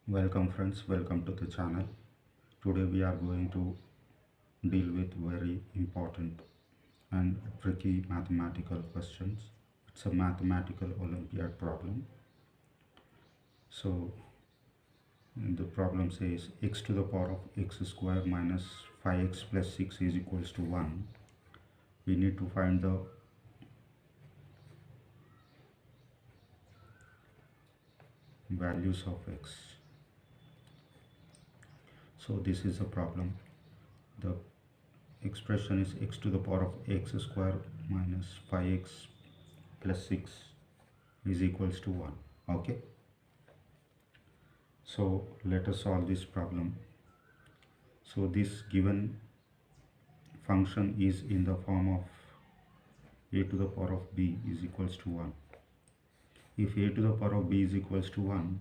Welcome friends, welcome to the channel. Today we are going to deal with very important and tricky mathematical questions. It's a mathematical Olympiad problem. So the problem says x to the power of x square minus 5x plus 6 is equals to 1. We need to find the values of x. So this is a problem. The expression is x to the power of x square minus 5x plus 6 is equals to 1. Okay, so let us solve this problem. So this given function is in the form of a to the power of b is equals to 1. If a to the power of b is equals to 1,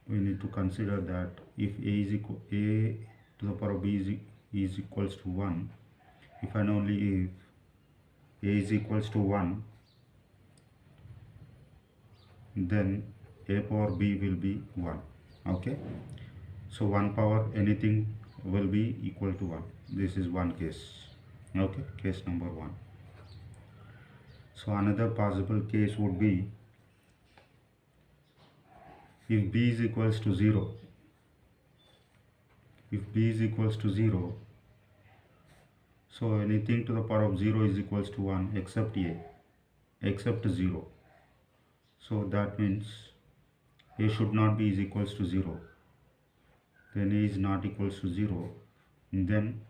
we need to consider that if a to the power of b is equals to 1, if and only if a is equals to 1, then a power b will be 1. Okay, so 1 power anything will be equal to 1. This is one case. Okay, case number 1. So another possible case would be if b is equals to 0. If b is equals to 0, so anything to the power of 0 is equals to 1 except a, except 0. So that means a should not be is equals to 0. Then a is not equals to 0. Then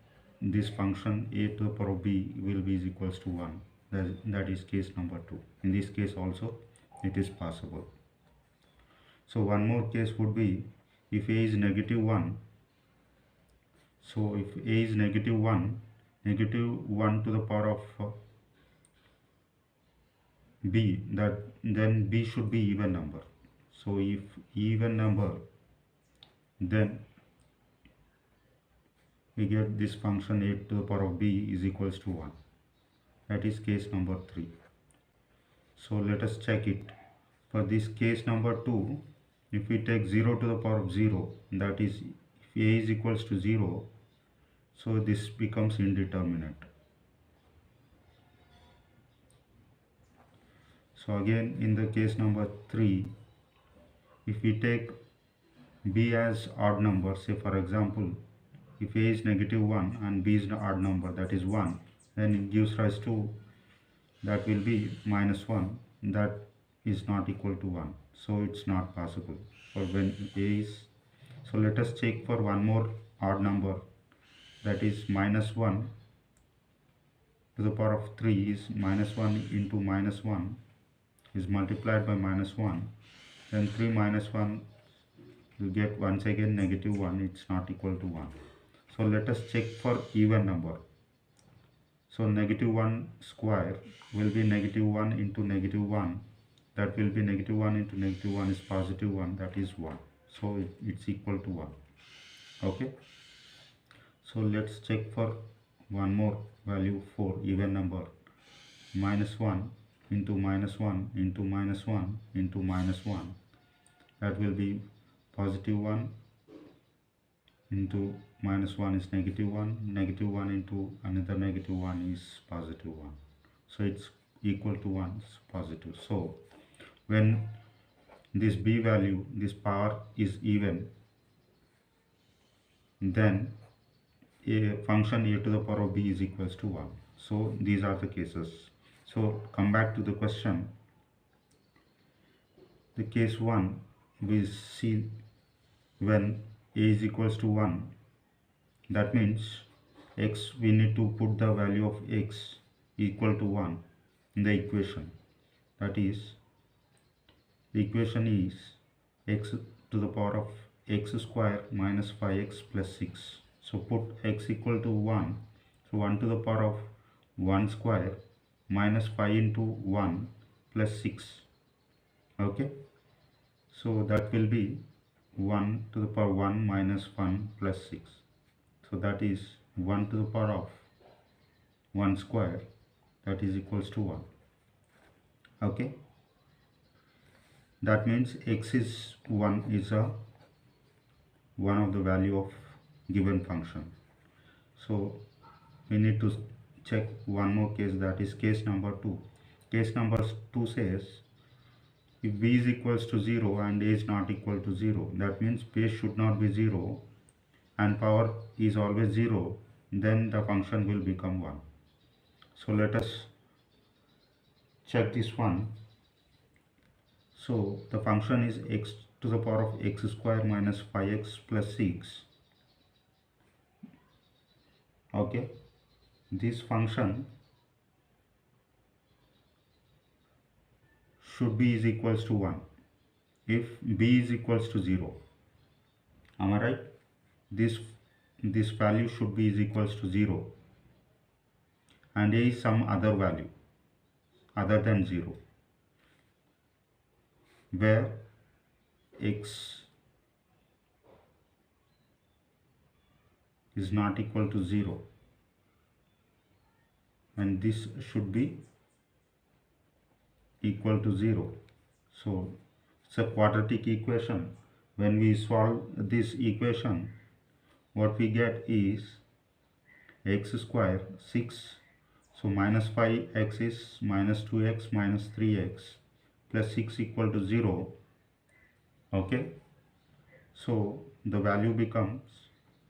this function a to the power of b will be is equals to 1. That is case number 2. In this case also it is possible. So one more case would be if a is negative 1. So if a is negative 1 to the power of b, that then b should be even number. So if even number, then we get this function a to the power of b is equals to 1. That is case number 3. So let us check it. For this case number 2, if we take 0 to the power of 0, that is if a is equals to 0, so this becomes indeterminate. So again in the case number 3, if we take b as odd number, say for example if a is negative 1 and b is an odd number, that is 1, then it gives rise to that will be minus 1, that is not equal to 1. So it's not possible for when a is. So let us check for one more odd number, that is minus 1 to the power of 3 is minus 1 into minus 1 is multiplied by minus 1. Then 3 minus 1 you get once again negative 1, it's not equal to 1. So let us check for even number. So negative 1 square will be negative 1 into negative 1, that will be negative 1 into negative 1 is positive 1, that is 1. So it's equal to 1. Okay, so let's check for one more value for even number. Minus 1 into minus 1 into minus 1 into minus 1, that will be positive 1 into minus 1 is negative 1, negative 1 into another negative 1 is positive 1. So it's equal to 1 is positive. So when this b value, this power is even, then a function a to the power of b is equals to 1. So these are the cases. So come back to the question. The case 1, we see when a is equals to 1, that means x, we need to put the value of x equal to 1 in the equation. That is, the equation is x to the power of x square minus 5x plus 6. So put x equal to 1. So 1 to the power of 1 square minus 5 into 1 plus 6. Okay, so that will be 1 to the power 1 minus 1 plus 6. So that is 1 to the power of 1 square, that is equals to 1. Okay, That means x is 1 is a one of the value of given function. So we need to check one more case, that is case number 2. Case number 2 says if b is equals to 0 and a is not equal to 0, that means base should not be 0 and power is always 0, then the function will become 1. So let us check this one. So the function is x to the power of x square minus 5x plus 6. Okay, this function should be is equals to 1 if b is equals to 0. Am I right? This value should be is equals to 0 and a is some other value other than 0, where x is not equal to 0, and this should be equal to 0. So it's a quadratic equation. When we solve this equation, what we get is x square 6, so minus 5x is minus 2x minus 3x plus 6 equal to 0. Okay, so the value becomes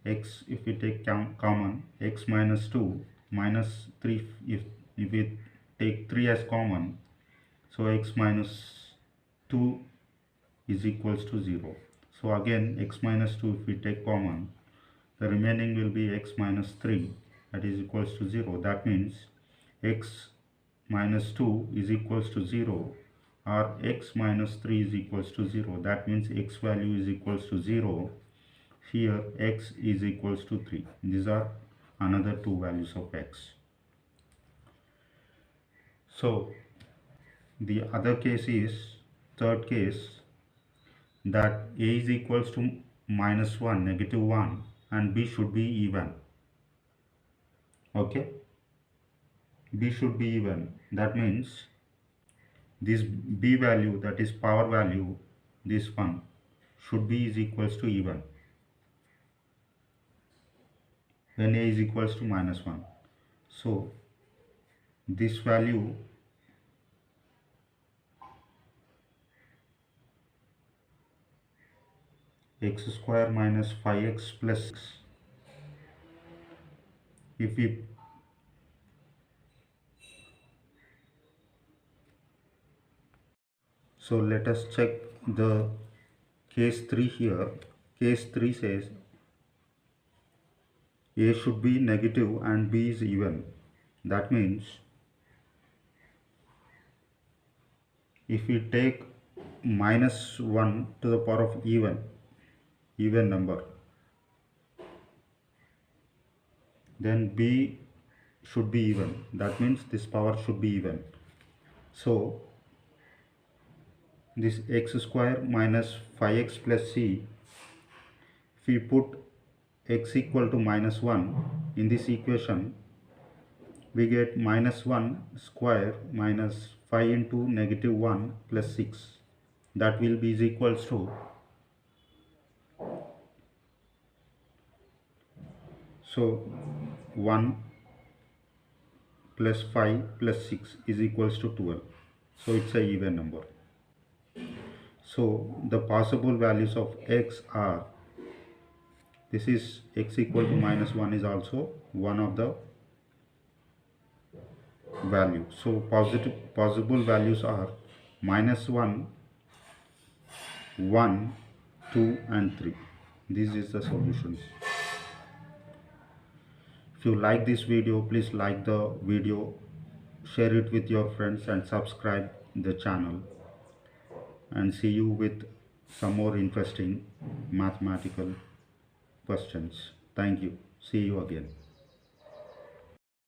x, if we take common, x minus 2 minus 3, if we take 3 as common, so x minus 2 is equals to 0. So again x minus 2, if we take common, the remaining will be x minus 3, that is equals to 0. That means x minus 2 is equals to 0 or x minus 3 is equals to 0. That means x value is equals to 0. Here x is equals to 3. These are another two values of x. So the other case is, third case, that a is equals to minus 1, negative 1 and b should be even. Okay, b should be even. That means this b value, that is power value, this one should be is equals to even when a is equals to minus 1. So this value x square minus 5x plus 6, if we so let us check the case 3 here. Case 3 says a should be negative and b is even. That means if we take minus 1 to the power of even number, then b should be even. That means this power should be even. So this x square minus 5x plus c, if we put x equal to minus 1 in this equation, we get minus 1 square minus 5 into negative 1 plus 6. That will be is equals to, so 1 plus 5 plus 6 is equals to 12. So it's a even number. So the possible values of x are, this is x equal to minus 1 is also one of the value. So possible values are minus 1, 1, 2 and 3. This is the solutions. If you like this video, please like the video, share it with your friends and subscribe the channel, and see you with some more interesting mathematical questions. Thank you. See you again.